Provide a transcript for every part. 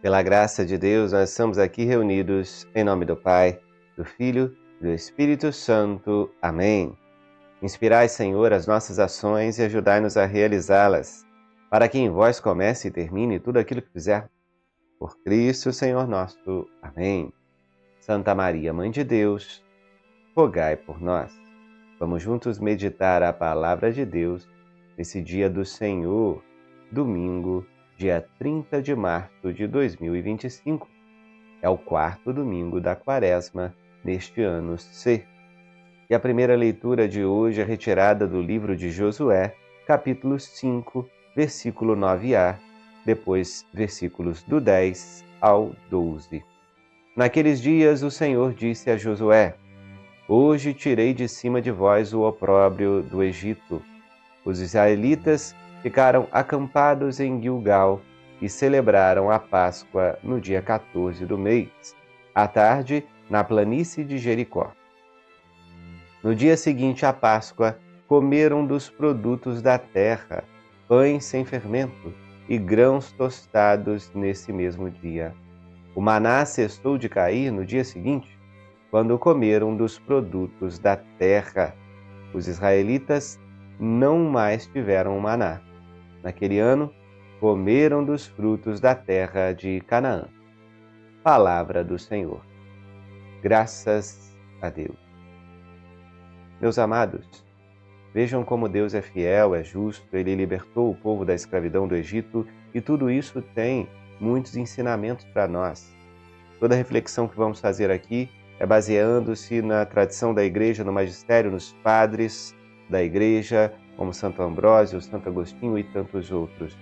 Pela graça de Deus, nós estamos aqui reunidos em nome do Pai, do Filho e do Espírito Santo. Amém. Inspirai, Senhor, as nossas ações e ajudai-nos a realizá-las, para que em vós comece e termine tudo aquilo que fizer. Por Cristo, Senhor nosso. Amém. Santa Maria, Mãe de Deus, rogai por nós. Vamos juntos meditar a palavra de Deus nesse dia do Senhor, domingo, dia 30 de março de 2025. É o quarto domingo da Quaresma neste ano C. E a primeira leitura de hoje é retirada do livro de Josué, capítulo 5, versículo 9a, depois versículos do 10 ao 12. Naqueles dias o Senhor disse a Josué: Hoje tirei de cima de vós o opróbrio do Egito. Os israelitas ficaram acampados em Gilgal e celebraram a Páscoa no dia 14 do mês, à tarde, na planície de Jericó. No dia seguinte à Páscoa, comeram dos produtos da terra, pães sem fermento e grãos tostados nesse mesmo dia. O maná cessou de cair no dia seguinte, quando comeram dos produtos da terra. Os israelitas não mais tiveram maná. Naquele ano, comeram dos frutos da terra de Canaã. Palavra do Senhor. Graças a Deus. Meus amados, vejam como Deus é fiel, é justo, Ele libertou o povo da escravidão do Egito e tudo isso tem muitos ensinamentos para nós. Toda a reflexão que vamos fazer aqui é baseando-se na tradição da Igreja, no magistério, nos padres da Igreja, como Santo Ambrósio, Santo Agostinho e tantos outros.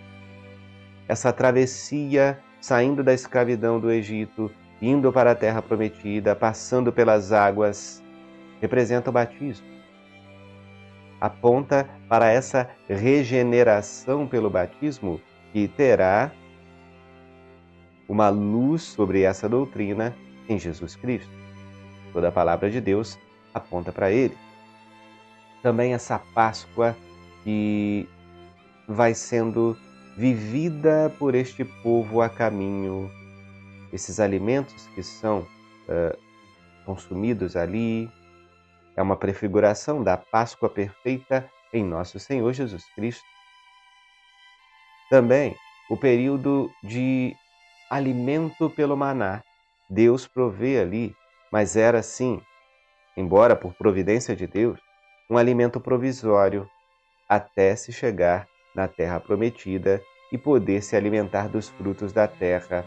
Essa travessia, saindo da escravidão do Egito, indo para a Terra Prometida, passando pelas águas, representa o batismo. Aponta para essa regeneração pelo batismo que terá uma luz sobre essa doutrina em Jesus Cristo. Toda a palavra de Deus aponta para Ele. Também essa Páscoa que vai sendo vivida por este povo a caminho, esses alimentos que são consumidos ali, é uma prefiguração da Páscoa perfeita em nosso Senhor Jesus Cristo. Também o período de alimento pelo maná. Deus provê ali, mas era assim, embora por providência de Deus, um alimento provisório até se chegar na terra prometida e poder se alimentar dos frutos da terra.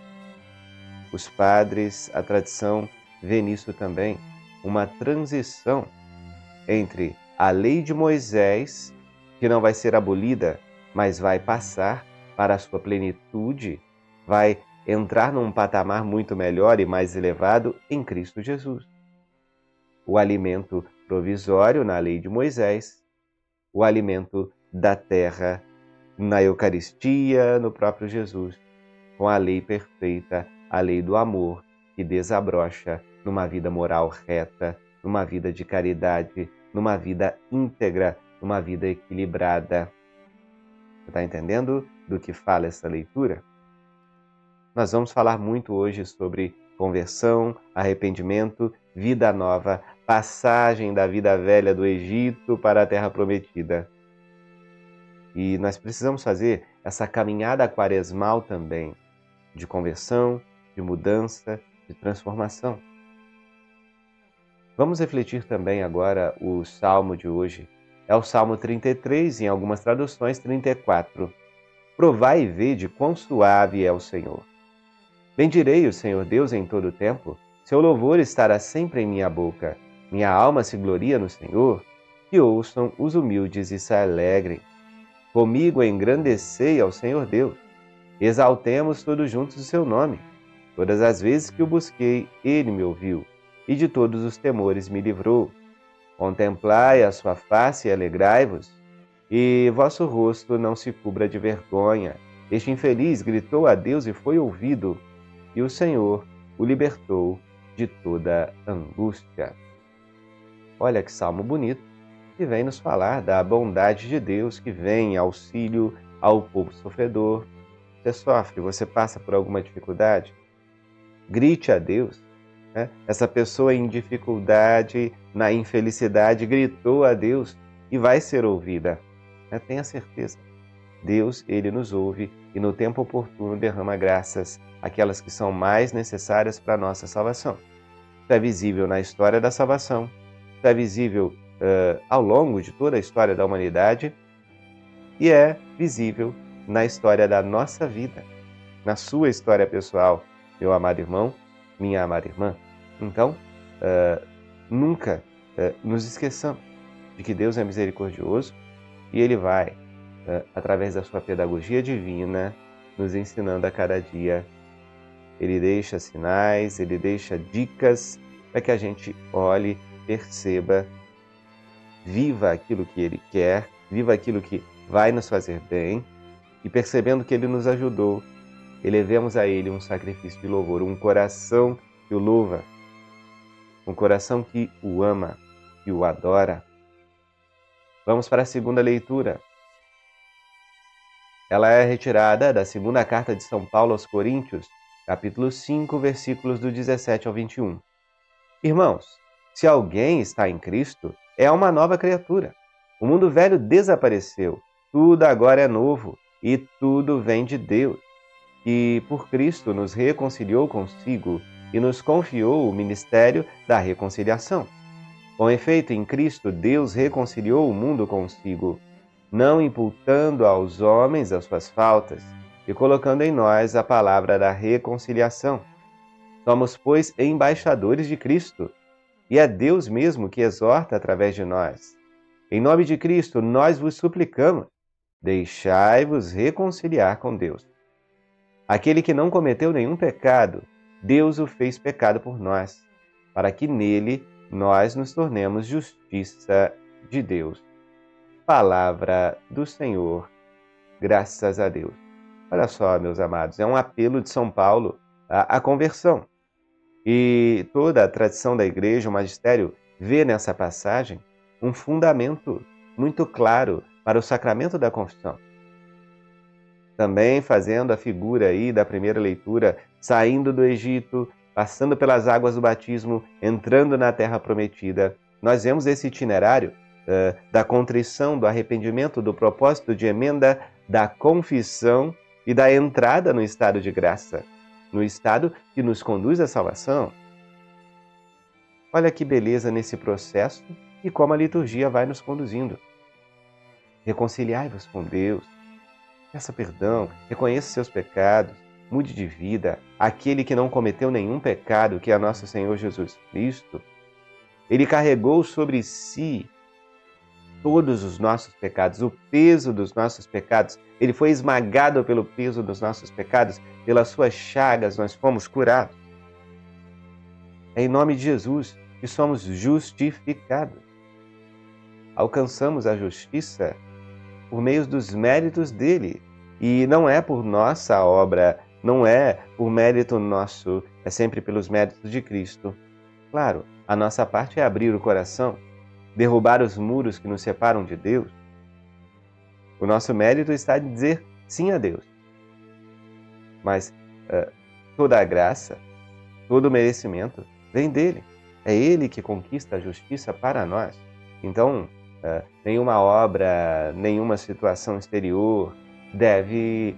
Os padres, a tradição vê nisso também uma transição entre a lei de Moisés, que não vai ser abolida, mas vai passar para a sua plenitude, vai entrar num patamar muito melhor e mais elevado em Cristo Jesus. O alimento provisório na lei de Moisés, o alimento da terra na Eucaristia, no próprio Jesus, com a lei perfeita, a lei do amor, que desabrocha numa vida moral reta, numa vida de caridade, numa vida íntegra, numa vida equilibrada. Você está entendendo do que fala essa leitura? Nós vamos falar muito hoje sobre conversão, arrependimento, vida nova, passagem da vida velha do Egito para a Terra Prometida. E nós precisamos fazer essa caminhada quaresmal também, de conversão, de mudança, de transformação. Vamos refletir também agora o Salmo de hoje. É o Salmo 33, em algumas traduções 34. Provai e vede quão suave é o Senhor. Bendirei o Senhor Deus em todo o tempo, seu louvor estará sempre em minha boca. Minha alma se gloria no Senhor, que ouçam os humildes e se alegrem. Comigo engrandecei ao Senhor Deus. Exaltemos todos juntos o seu nome. Todas as vezes que o busquei, ele me ouviu, e de todos os temores me livrou. Contemplai a sua face e alegrai-vos, e vosso rosto não se cubra de vergonha. Este infeliz gritou a Deus e foi ouvido, e o Senhor o libertou de toda angústia. Olha que salmo bonito, que vem nos falar da bondade de Deus, que vem em auxílio ao povo sofredor, Você sofre, você passa por alguma dificuldade? Grite a Deus. Né? Essa pessoa em dificuldade, na infelicidade, gritou a Deus e vai ser ouvida. Né? Tenha certeza. Deus, Ele nos ouve e no tempo oportuno derrama graças, aquelas que são mais necessárias para a nossa salvação. Isso é visível na história da salvação, isso é visível ao longo de toda a história da humanidade e é visível na história da nossa vida, na sua história pessoal, meu amado irmão, minha amada irmã. Então, nunca nos esqueçamos de que Deus é misericordioso e Ele vai, através da sua pedagogia divina, nos ensinando a cada dia. Ele deixa sinais, Ele deixa dicas para que a gente olhe, perceba, viva aquilo que Ele quer, viva aquilo que vai nos fazer bem e percebendo que Ele nos ajudou, elevemos a Ele um sacrifício de louvor, um coração que o louva, um coração que o ama, que o adora. Vamos para a segunda leitura. Ela é retirada da segunda carta de São Paulo aos Coríntios, capítulo 5, versículos do 17 ao 21. Irmãos, se alguém está em Cristo, é uma nova criatura. O mundo velho desapareceu, tudo agora é novo e tudo vem de Deus, que por Cristo nos reconciliou consigo e nos confiou o ministério da reconciliação. Com efeito, em Cristo, Deus reconciliou o mundo consigo, não imputando aos homens as suas faltas e colocando em nós a palavra da reconciliação. Somos, pois, embaixadores de Cristo, e é Deus mesmo que exorta através de nós. Em nome de Cristo, nós vos suplicamos, deixai-vos reconciliar com Deus. Aquele que não cometeu nenhum pecado, Deus o fez pecado por nós, para que nele nós nos tornemos justiça de Deus. Palavra do Senhor, graças a Deus. Olha só, meus amados, é um apelo de São Paulo à conversão. E toda a tradição da Igreja, o magistério, vê nessa passagem um fundamento muito claro para o sacramento da confissão. Também fazendo a figura aí da primeira leitura, saindo do Egito, passando pelas águas do batismo, entrando na terra prometida. Nós vemos esse itinerário da contrição, do arrependimento, do propósito de emenda, da confissão e da entrada no estado de graça, no estado que nos conduz à salvação. Olha que beleza nesse processo e como a liturgia vai nos conduzindo. Reconciliai-vos com Deus, peça perdão, reconheça seus pecados, mude de vida. Aquele que não cometeu nenhum pecado, que é nosso Senhor Jesus Cristo, Ele carregou sobre si todos os nossos pecados, o peso dos nossos pecados. Ele foi esmagado pelo peso dos nossos pecados, pelas suas chagas nós fomos curados. É em nome de Jesus que somos justificados. Alcançamos a justiça por meio dos méritos dele. E não é por nossa obra, não é por mérito nosso, é sempre pelos méritos de Cristo. Claro, a nossa parte é abrir o coração, derrubar os muros que nos separam de Deus. O nosso mérito está em dizer sim a Deus. Mas toda a graça, todo o merecimento vem dele. É ele que conquista a justiça para nós. Então, nenhuma obra, nenhuma situação exterior deve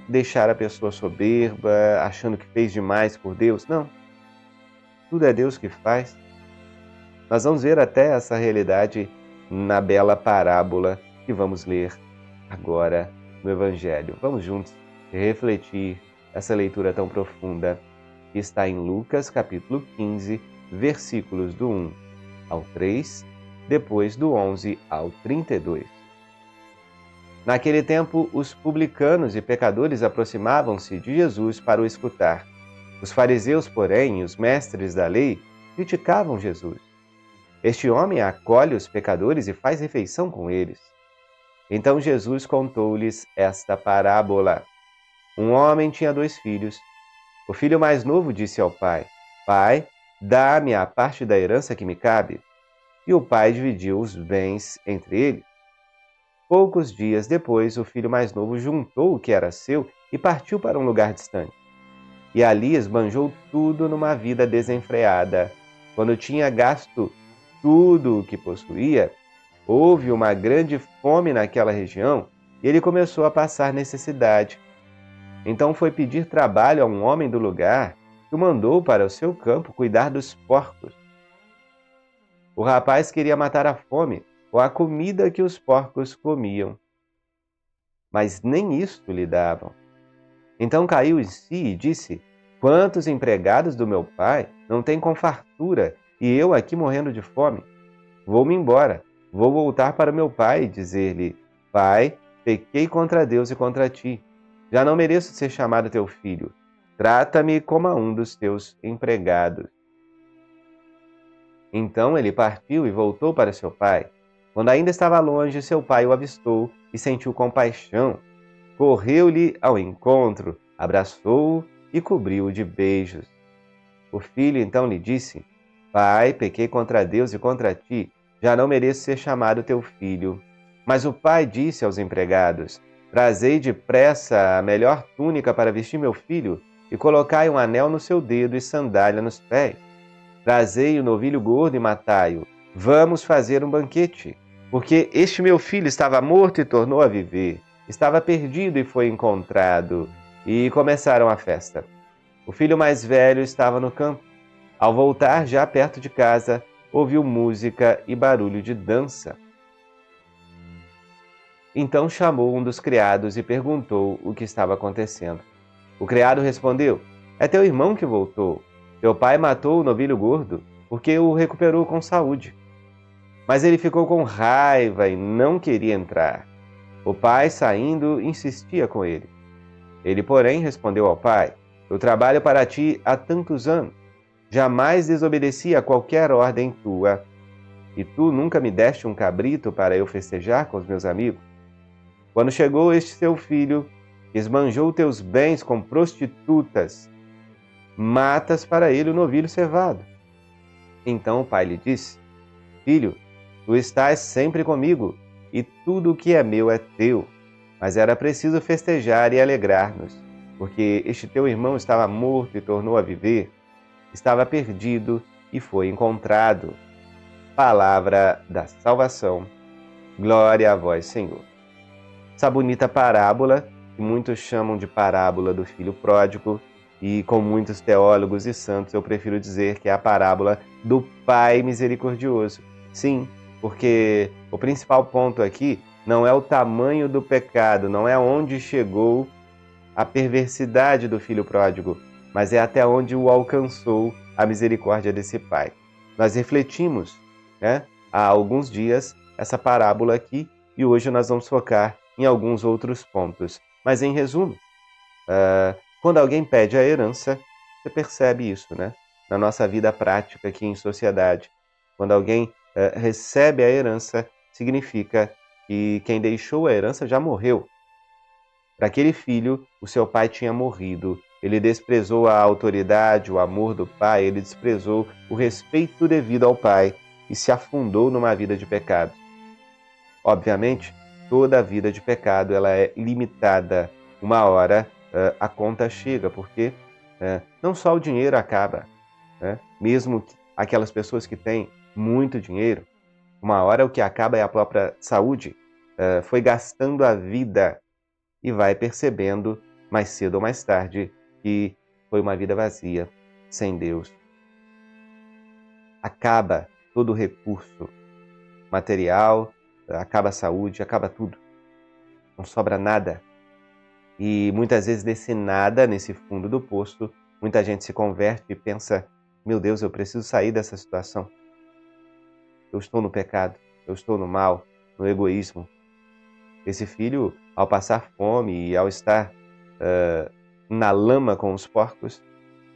deixar a pessoa soberba, achando que fez demais por Deus. Não. Tudo é Deus que faz. Nós vamos ver até essa realidade na bela parábola que vamos ler agora no Evangelho. Vamos juntos refletir essa leitura tão profunda que está em Lucas, capítulo 15, versículos do 1 ao 3, depois do 11 ao 32. Naquele tempo, os publicanos e pecadores aproximavam-se de Jesus para o escutar. Os fariseus, porém, e os mestres da lei, criticavam Jesus. Este homem acolhe os pecadores e faz refeição com eles. Então Jesus contou-lhes esta parábola. Um homem tinha 2 filhos. O filho mais novo disse ao pai: Pai, dá-me a parte da herança que me cabe. E o pai dividiu os bens entre eles. Poucos dias depois, o filho mais novo juntou o que era seu e partiu para um lugar distante. E ali esbanjou tudo numa vida desenfreada. Quando tinha gasto tudo o que possuía, houve uma grande fome naquela região e ele começou a passar necessidade. Então foi pedir trabalho a um homem do lugar que o mandou para o seu campo cuidar dos porcos. O rapaz queria matar a fome com a comida que os porcos comiam, mas nem isto lhe davam. Então caiu em si e disse: quantos empregados do meu pai não têm com fartura e eu aqui morrendo de fome? Vou-me embora, vou voltar para meu pai e dizer-lhe: Pai, pequei contra Deus e contra ti. Já não mereço ser chamado teu filho. Trata-me como a um dos teus empregados. Então ele partiu e voltou para seu pai. Quando ainda estava longe, seu pai o avistou e sentiu compaixão. Correu-lhe ao encontro, abraçou-o e cobriu-o de beijos. O filho então lhe disse: Pai, pequei contra Deus e contra ti, já não mereço ser chamado teu filho. Mas o pai disse aos empregados: Trazei depressa a melhor túnica para vestir meu filho e colocai um anel no seu dedo e sandália nos pés. Trazei o novilho gordo e matai-o. Vamos fazer um banquete, porque este meu filho estava morto e tornou a viver. Estava perdido e foi encontrado. E começaram a festa. O filho mais velho estava no campo. Ao voltar, já perto de casa, ouviu música e barulho de dança. Então chamou um dos criados e perguntou o que estava acontecendo. O criado respondeu: É teu irmão que voltou. Teu pai matou o novilho gordo, porque o recuperou com saúde. Mas ele ficou com raiva e não queria entrar. O pai, saindo, insistia com ele. Ele, porém, respondeu ao pai: Eu trabalho para ti há tantos anos. Jamais desobedeci a qualquer ordem tua. E tu nunca me deste um cabrito para eu festejar com os meus amigos? Quando chegou este teu filho, esbanjou teus bens com prostitutas, matas para ele o novilho cevado. Então o pai lhe disse: Filho, tu estás sempre comigo, e tudo o que é meu é teu. Mas era preciso festejar e alegrar-nos, porque este teu irmão estava morto e tornou a viver, estava perdido e foi encontrado. Palavra da salvação. Glória a vós, Senhor. Essa bonita parábola, que muitos chamam de parábola do filho pródigo, e com muitos teólogos e santos eu prefiro dizer que é a parábola do Pai misericordioso. Sim, porque o principal ponto aqui não é o tamanho do pecado, não é onde chegou a perversidade do filho pródigo, mas é até onde o alcançou a misericórdia desse Pai. Nós refletimos, há alguns dias essa parábola aqui e hoje nós vamos focar em alguns outros pontos. Mas em resumo, quando alguém pede a herança, você percebe isso, na nossa vida prática aqui em sociedade. Quando alguém recebe a herança, significa que quem deixou a herança já morreu. Para aquele filho, o seu pai tinha morrido. Ele desprezou a autoridade, o amor do pai, ele desprezou o respeito devido ao pai e se afundou numa vida de pecado. Obviamente, toda a vida de pecado ela é limitada. Uma hora a conta chega, porque não só o dinheiro acaba, mesmo que aquelas pessoas que têm muito dinheiro, uma hora o que acaba é a própria saúde. Foi gastando a vida e vai percebendo, mais cedo ou mais tarde, que foi uma vida vazia, sem Deus. Acaba todo o recurso material, acaba a saúde, acaba tudo. Não sobra nada. E muitas vezes nesse nada, nesse fundo do poço, muita gente se converte e pensa: meu Deus, eu preciso sair dessa situação. Eu estou no pecado, eu estou no mal, no egoísmo. Esse filho, ao passar fome e ao estar na lama com os porcos,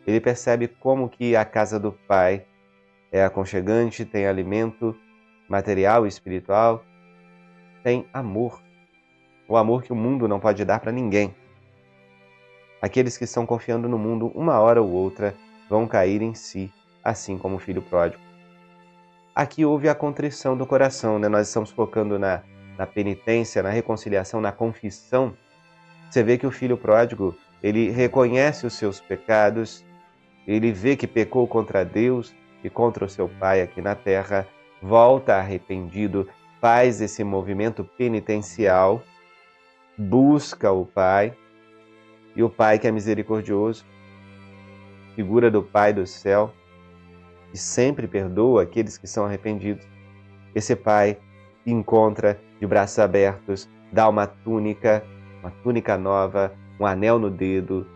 ele percebe como que a casa do pai é aconchegante, tem alimento material e espiritual, tem amor. O amor que o mundo não pode dar para ninguém. Aqueles que estão confiando no mundo, uma hora ou outra, vão cair em si, assim como o filho pródigo. Aqui houve a contrição do coração, Nós estamos focando na penitência, na reconciliação, na confissão. Você vê que o filho pródigo, ele reconhece os seus pecados, ele vê que pecou contra Deus e contra o seu pai aqui na terra, volta arrependido, faz esse movimento penitencial, busca o pai, e o pai que é misericordioso, figura do Pai do céu, que sempre perdoa aqueles que são arrependidos. Esse pai encontra de braços abertos, dá uma túnica nova, um anel no dedo,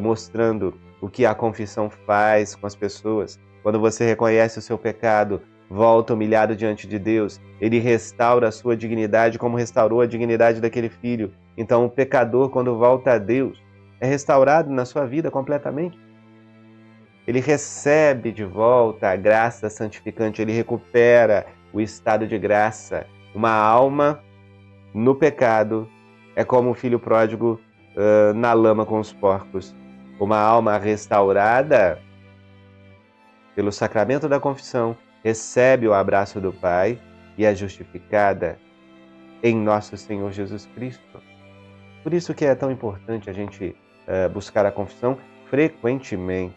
mostrando o que a confissão faz com as pessoas. Quando você reconhece o seu pecado, volta humilhado diante de Deus, ele restaura a sua dignidade como restaurou a dignidade daquele filho. Então o pecador, quando volta a Deus, é restaurado na sua vida completamente. Ele recebe de volta a graça santificante, ele recupera o estado de graça. Uma alma no pecado é como o filho pródigo na lama com os porcos. Uma alma restaurada pelo sacramento da confissão recebe o abraço do Pai e é justificada em nosso Senhor Jesus Cristo. Por isso que é tão importante a gente buscar a confissão frequentemente.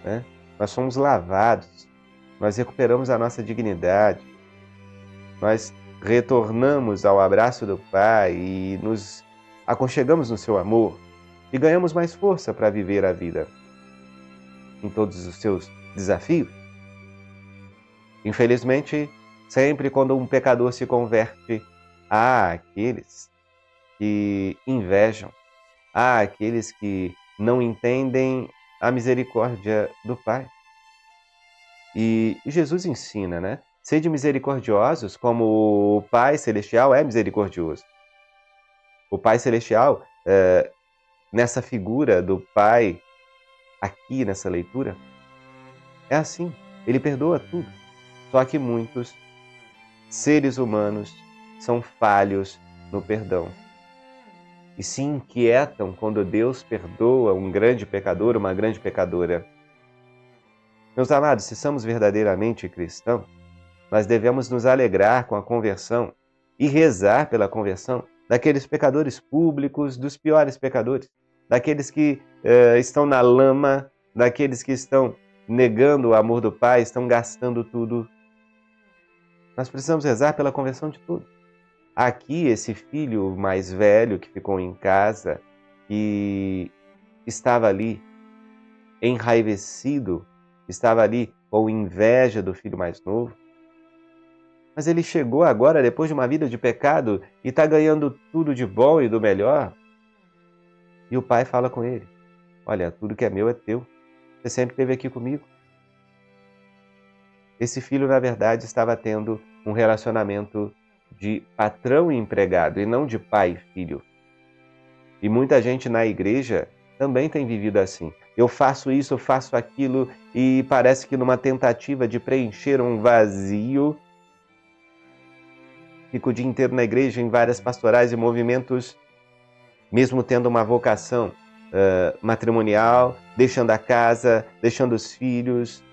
Né? Nós somos lavados, nós recuperamos a nossa dignidade, nós retornamos ao abraço do Pai e nos aconchegamos no seu amor e ganhamos mais força para viver a vida em todos os seus desafios. Infelizmente, sempre quando um pecador se converte, há aqueles que invejam, há aqueles que não entendem a misericórdia do Pai. E Jesus ensina, né? Sede misericordiosos como o Pai Celestial é misericordioso. O Pai Celestial, nessa figura do Pai, aqui nessa leitura, é assim. Ele perdoa tudo. Só que muitos seres humanos são falhos no perdão. E se inquietam quando Deus perdoa um grande pecador, uma grande pecadora. Meus amados, se somos verdadeiramente cristãos, nós devemos nos alegrar com a conversão e rezar pela conversão daqueles pecadores públicos, dos piores pecadores, daqueles que estão na lama, daqueles que estão negando o amor do Pai, estão gastando tudo. Nós precisamos rezar pela conversão de todos. Aqui, esse filho mais velho que ficou em casa, que estava ali enraivecido, estava ali com inveja do filho mais novo, mas ele chegou agora, depois de uma vida de pecado, e está ganhando tudo de bom e do melhor. E o pai fala com ele: olha, tudo que é meu é teu. Você sempre esteve aqui comigo. Esse filho, na verdade, estava tendo um relacionamento de patrão e empregado, e não de pai e filho. E muita gente na igreja também tem vivido assim. Eu faço isso, eu faço aquilo, e parece que numa tentativa de preencher um vazio, fico o dia inteiro na igreja, em várias pastorais e movimentos, mesmo tendo uma vocação matrimonial, deixando a casa, deixando os filhos,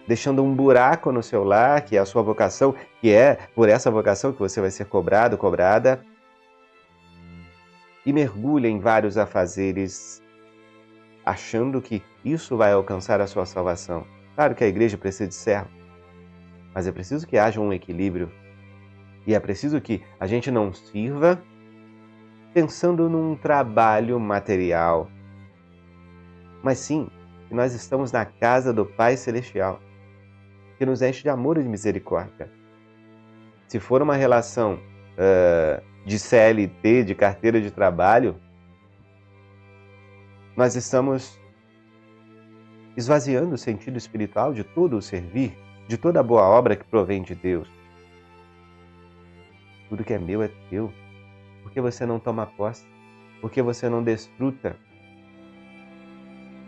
deixando um buraco no seu lar, que é a sua vocação, que é por essa vocação que você vai ser cobrado, cobrada, e mergulha em vários afazeres, achando que isso vai alcançar a sua salvação. Claro que a igreja precisa de servo, mas é preciso que haja um equilíbrio. E é preciso que a gente não sirva pensando num trabalho material, mas sim que nós estamos na casa do Pai Celestial, que nos enche de amor e de misericórdia. Se for uma relação de CLT, de carteira de trabalho, nós estamos esvaziando o sentido espiritual de todo o servir, de toda a boa obra que provém de Deus. Tudo que é meu é teu. Por que você não toma posse? Por que você não desfruta?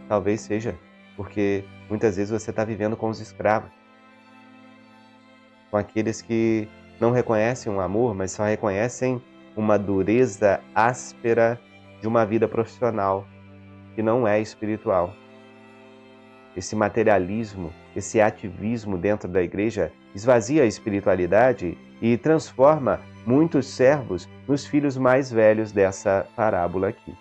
Talvez seja porque muitas vezes você está vivendo com os escravos, com aqueles que não reconhecem um amor, mas só reconhecem uma dureza áspera de uma vida profissional que não é espiritual. Esse materialismo, esse ativismo dentro da igreja esvazia a espiritualidade e transforma muitos servos nos filhos mais velhos dessa parábola aqui.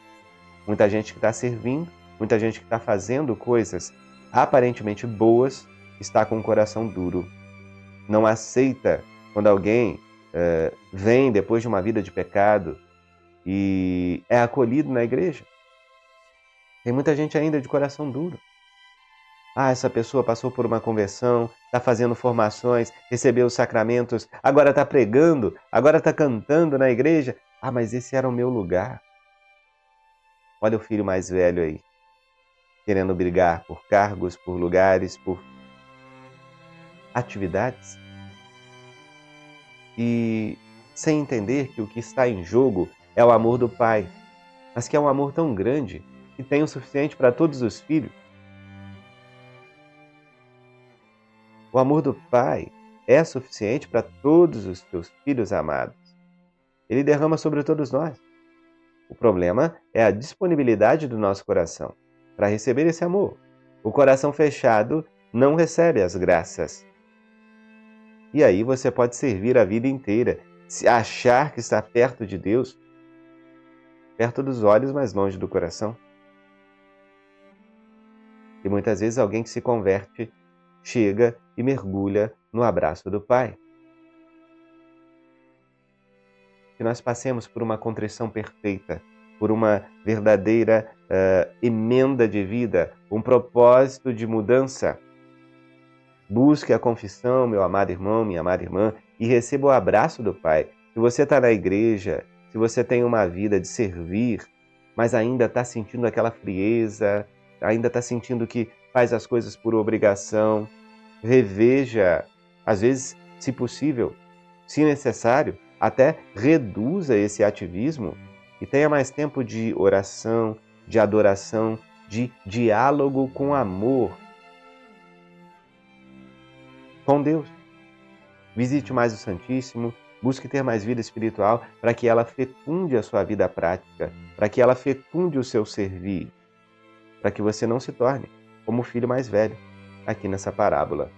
Muita gente que está servindo, muita gente que está fazendo coisas aparentemente boas, está com o coração duro. Não aceita quando alguém vem depois de uma vida de pecado e é acolhido na igreja. Tem muita gente ainda de coração duro. Essa pessoa passou por uma conversão, está fazendo formações, recebeu os sacramentos, agora está pregando, agora está cantando na igreja. Mas esse era o meu lugar. Olha o filho mais velho aí, querendo brigar por cargos, por lugares, por atividades. E sem entender que o que está em jogo é o amor do Pai, mas que é um amor tão grande que tem o suficiente para todos os filhos. O amor do Pai é suficiente para todos os seus filhos amados. Ele derrama sobre todos nós. O problema é a disponibilidade do nosso coração para receber esse amor. O coração fechado não recebe as graças. E aí você pode servir a vida inteira, se achar que está perto de Deus, perto dos olhos, mas longe do coração. E muitas vezes alguém que se converte chega e mergulha no abraço do Pai. Que nós passemos por uma contrição perfeita, por uma verdadeira emenda de vida, um propósito de mudança. Busque a confissão, meu amado irmão, minha amada irmã, e receba o abraço do Pai. Se você está na igreja, se você tem uma vida de servir, mas ainda está sentindo aquela frieza, ainda está sentindo que faz as coisas por obrigação, reveja, às vezes, se possível, se necessário, até reduza esse ativismo e tenha mais tempo de oração, de adoração, de diálogo com amor com Deus. Visite mais o Santíssimo, busque ter mais vida espiritual para que ela fecunde a sua vida prática, para que ela fecunde o seu servir, para que você não se torne como o filho mais velho aqui nessa parábola.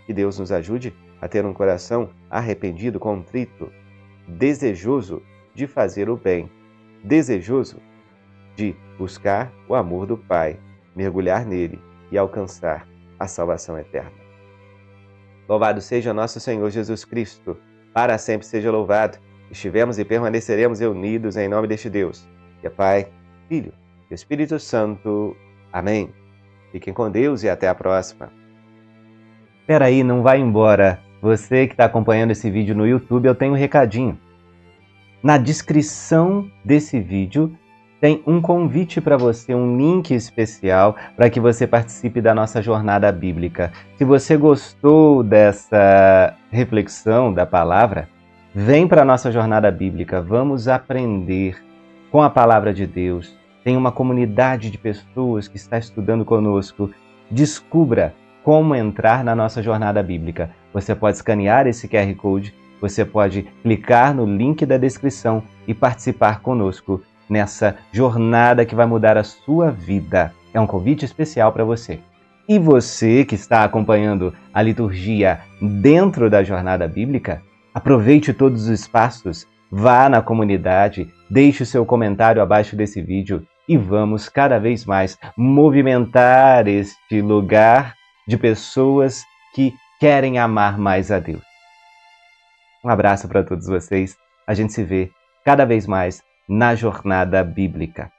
Que Deus nos ajude a ter um coração arrependido, contrito, desejoso de fazer o bem, desejoso de buscar o amor do Pai, mergulhar nele e alcançar a salvação eterna. Louvado seja nosso Senhor Jesus Cristo, para sempre seja louvado. Estivemos e permaneceremos unidos em nome deste Deus, que é Pai, Filho e Espírito Santo. Amém. Fiquem com Deus e até a próxima. Espera aí, não vai embora. Você que está acompanhando esse vídeo no YouTube, eu tenho um recadinho. Na descrição desse vídeo tem um convite para você, um link especial para que você participe da nossa jornada bíblica. Se você gostou dessa reflexão da palavra, vem para a nossa jornada bíblica. Vamos aprender com a palavra de Deus. Tem uma comunidade de pessoas que está estudando conosco. Descubra como entrar na nossa jornada bíblica. Você pode escanear esse QR Code, você pode clicar no link da descrição e participar conosco nessa jornada que vai mudar a sua vida. É um convite especial para você. E você que está acompanhando a liturgia dentro da jornada bíblica, aproveite todos os espaços, vá na comunidade, deixe o seu comentário abaixo desse vídeo e vamos cada vez mais movimentar este lugar de pessoas que querem amar mais a Deus. Um abraço para todos vocês. A gente se vê cada vez mais na jornada bíblica.